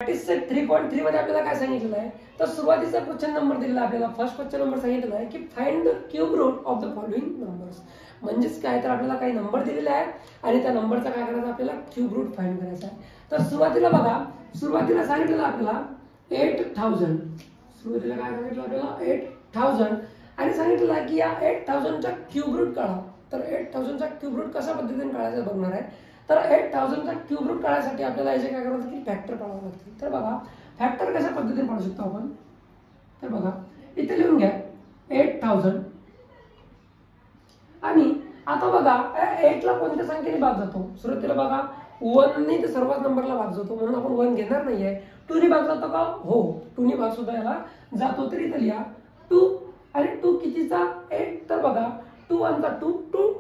Practice set 3.3 मध्ये आपल्याला काय सांगितलेलं आहे तर सुरुवातीचा क्वेश्चन नंबर दिलेला आपल्याला फर्स्ट क्वेश्चन नंबर सांगितलेला आहे की find the cube root of the following numbers. म्हणजेच काय तर आपल्याला काही नंबर दिलेले आहेत आणि त्या नंबरचा काय करायचा आपल्याला क्यूब रूट फाइंड करायचा आहे. तर सुरुवातीला बघा सुरुवातीला सांगितलेलं आपल्याला 8000. सुरुवातीला काय सांगितलं आपल्याला 8000 आणि सांगितलेलं आहे की या 8000 चा क्यूब रूट काढा. तर 8000 चा क्यूब रूट कशा पद्धतीने काढायचा बघणार आहे. तर 8000 चा क्यूब रूट काढण्यासाठी आपल्याला याचे काय करायचं की फॅक्टर पाडावं लागतील. तर बघा फॅक्टर कशा पद्धतीने पाडू शकतो आपण. तर बघा इथे लिहून घ्या 8000 आणि आता बघा 8 ला कोणत्या संख्येने भाग जातो. सुरुवातीला बघा 1 ने तर सर्वात नंबरला भाग जातो म्हणून आपण 1 घेणार नाहीये. 2 ने भाग जातो का हो 2 ने भाग सुद्धा याला जातो. तरी इथे लिहा 2 आणि 2 कितीचा 8. तर बघा 2 1 चा 2 2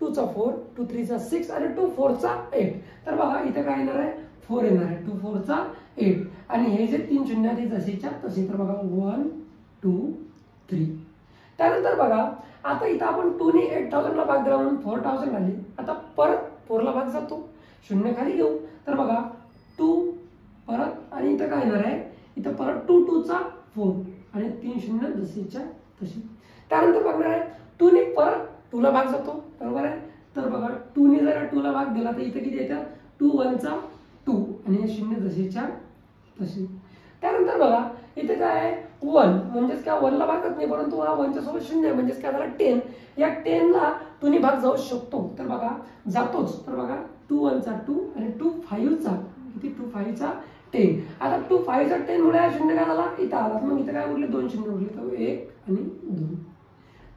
2 चा 4 2 3 चा 6 आणि 2 4 चा 8. तर बघा इथे काय येणार आहे 4 येणार आहे. 2 4 चा 8 आणि हे जे 3 शून्य आहेत जसेच्या तसे. तर बघा 1 2 3. त्यानंतर बघा आता इथं आपण 2 ने 8000 ला भाग दिला म्हणून 4000 आली. आता परत 4 ला भाग जातो शून्य खाली घेऊ. तर बघा 2 परत आणि इथं काय येणार आहे इथं परत 2 2 चा 4 आणि 3 शून्य जसेच्या तशी. त्यानंतर बघणार आहे 2 ने परत 2 ला भाग जातो बरोबर आहे. तर बघा 2 ने जर 2 ला भाग दिला तर इथे किती येतात 2 1 चा 2 आणि हे शून्य जसेच्या तसे. त्यानंतर बघा इथे काय आहे 1 म्हणजेच काय 1 ला भागत नाही परंतु हा 1 च्या सोबत शून्य आहे म्हणजेच काय झाला 10. या 10 ला 2 ने भाग जाऊ शकतो. तर बघा जातोच. तर बघा 2 1 चा 2 आणि 2 5 चा किती 2 5 चा 10. आता 2 5 चा 10 मुळे शून्य काय झाला इथं आला. मग इथं काय उरले 2 शून्य उरले तर 1 आणि 2.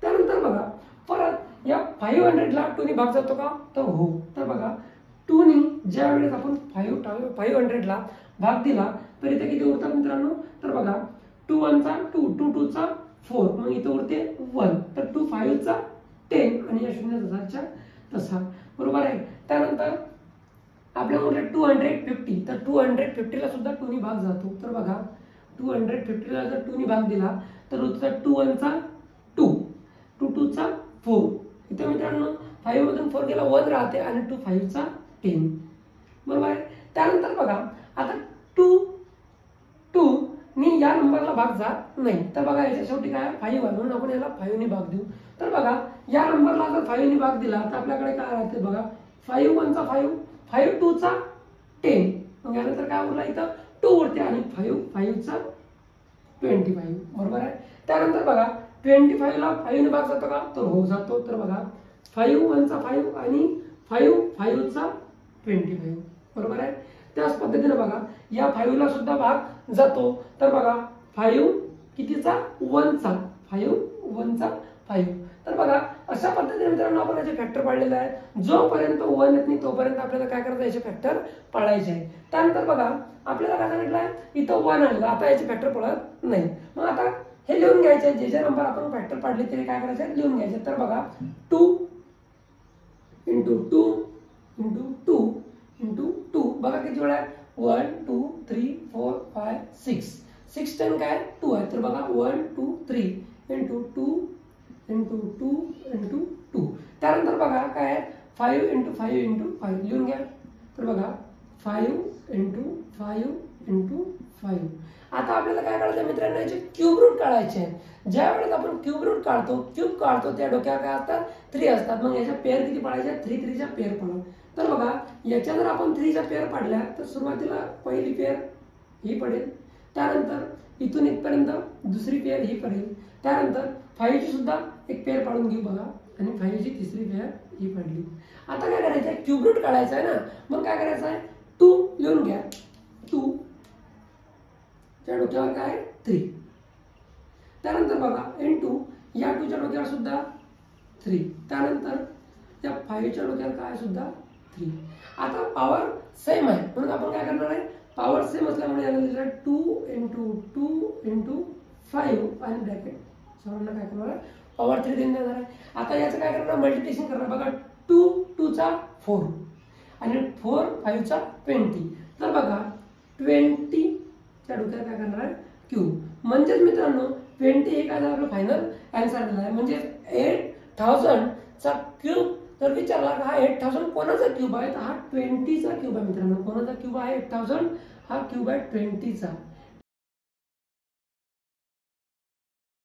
त्यानंतर बघा परत या 500 ला 2 ने भाग जातो का तर हो. तर बघा 2 ने ज्या वेळेस आपण 500 ला भाग दिला तर इथे किती उरतात मित्रांनो. तर बघा 2 1 चा 2 2 2 चा 4 मग इथे उरते 1. तर 2 5 चा 10 आणि या शून्य जसाच्या तसा बरोबर आहे. त्यानंतर आपल्या उरले 250. तर 250 ला सुद्धा 2 ने भाग जातो. तर बघा 250 ला जर 2 ने भाग दिला तर उरतो 2 1 चा 2 2 2 चा 4. इथे मित्रांनो 5 मधून 4 गेला 1 राहते आणि 2 5 चा 10 बरोबर आहे. त्यानंतर बघा आता 2 2 ने या नंबरला भाग जात नाही. तर बघा याच्या शेवटी काय 5 आहे म्हणून आपण याला 5 ने भाग देऊ. तर बघा या नंबरला जर 5 ने भाग दिला तर आपल्याकडे काय राहते बघा 5 1 चा 5 5 2 चा 10. मग यानंतर काय उरला इथं 2 उरते आणि 5 5 चा 25 बरोबर आहे. त्यानंतर बघा 25 ला 5 ने भाग जातो का तर हो जातो. तर बघा 5 1 चा 5 आणि 5 5 चा 25 बरोबर आहे. त्याच पद्धतीने बघा या 5 ला सुद्धा भाग जातो. तर बघा 5 कितीचा 1 चा 5 1 चा 5. तर बघा अशा पद्धतीने मित्रांनो आपण याचे फॅक्टर पाडलेले आहे. जोपर्यंत 1 येत नाही तोपर्यंत आपल्याला काय करायचं याचे फॅक्टर पाडायचे आहे. त्यानंतर बघा आपल्याला काय सांगितलं आहे इथं 1 आलं आता याचे फॅक्टर पडत नाही. मग आता हे लिहून घ्यायचे जे जे नंबर आपण फॅक्टर पाडले ते काय करायचे लिहून घ्यायचे. तर बघा 2 इंटू 2 इंटू 2 इंटू 2 बघा किती वेळा आहे 1 2 3 4 5 6 6 10 काय 2 आहे. तर बघा 1 2 3 इंटू 2 इंटू 2 इंटू 2. त्यानंतर बघा काय आहे 5 इंटू 5 इंटू 5 लिहून घ्या. तर बघा 5 इंटू 5 इंटू 5. आता आपल्याला काय करायचं मित्रांनो याचे क्यूब रूट काढायचे आहे. ज्या वेळेस आपण क्यूब रूट क्यूब काढतो त्या डोक्यावर काय असतात 3 असतात. मग याच्या पेअर किती पाडायच्या 3 3 च्या पेअर पडा. तर बघा याच्या जर आपण 3 च्या पेअर पाडल्या तर सुरुवातीला पहिली पेअर ही पडेल. त्यानंतर इथून इथपर्यंत दुसरी पेअर ही पडेल. त्यानंतर 5 ची सुद्धा एक पेअर पाडून घेऊ बघा आणि 5 ची तिसरी पेअर ही पडली. आता काय करायचं आहे क्यूब रूट काढायचा आहे ना. मग काय करायचं आहे 2 लिहून घ्या. 2 च्या डोक्यावर काय 3. त्यानंतर बघा इंटू या 2 च्या डोक्यावर सुद्धा 3. त्यानंतर या 5 च्या डोक्यावर काय सुद्धा 3. आता पॉवर सेम आहे म्हणून आपण काय करणार आहे पॉवर सेम असल्यामुळे याला लिहिलं 2 इंटू 2 इंटू 5 आणि ब्रॅकेट सर्वांना काय करणार आहे पॉवर 3 देणार आहे. आता याचं काय करणार मल्टिप्लिकेशन करणार. बघा 2 2 चा 4 आणि 4 5 चा 20. तर बघा 20 च्या डोक्यावर काय करणार आहे क्यूब. म्हणजेच मित्रांनो 20 हे काय झालं आपलं फायनल आन्सर आलेला आहे. म्हणजे 8000 चा क्यूब. तर विचारला हा 8000 कोणाचा क्यूब आहे तर हा 20 चा क्यूब आहे मित्रांनो. कोणाचा क्यूब आहे 8000 हा क्यूब आहे 20चा,